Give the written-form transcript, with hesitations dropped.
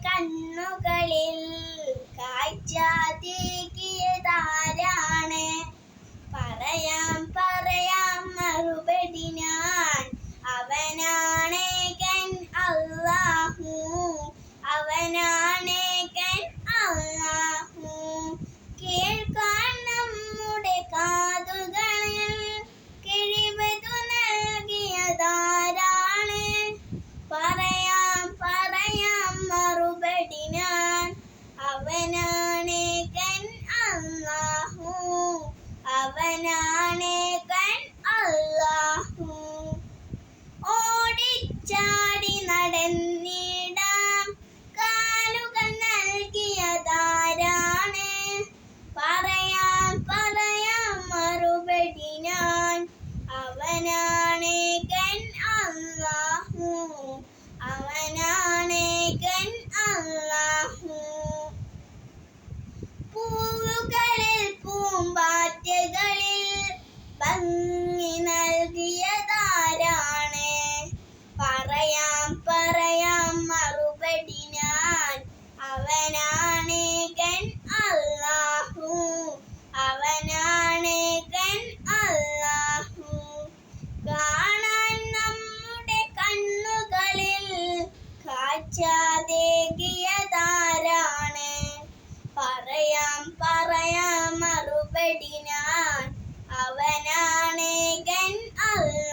കണ്ണുകളിൽ കാഴ്ചാതേകിയതാരാണ്? പറയാം മറുപടി ഞാൻ, അവനാണേകൻ അല്ലാഹു, അവനാണേകൻ അല്ലാഹു. കേൾക്കാൻ നമ്മുടെ കാതുകളിൽ കിഴിവതു നൽകിയതാരാണ്? പറയാം മറുപടി ഞാൻ, അവനാണേകൻ അല്ലാഹു, അവനാണേകൻ അല്ലാഹു. ഓടിച്ചാടി നടന്നിടാം കാലുകൾ നൽകിയതാരാണ്? പറയാം മറുപടി ഞാൻ, അവനാണേകൻ അല്ലാഹു, അവനാണേകൻ അല്ലാഹു. പൂവുകളിൽ പൂമ്പാറ്റകളിൽ ഭംഗി നൽകിയതാരാണ്? പറയാം മറുപടി ഞാൻ, അവനാണേകൻ അല്ലാഹു, അവനാണേകൻ അല്ലാഹു. കാണാൻ നമ്മുടെ കണ്ണുകളിൽ കാഴ്ചാതേകിയതാരാണ്? പറയാം മറുപടി ഞാൻ, അവനാണേകൻ അല്ലാഹു.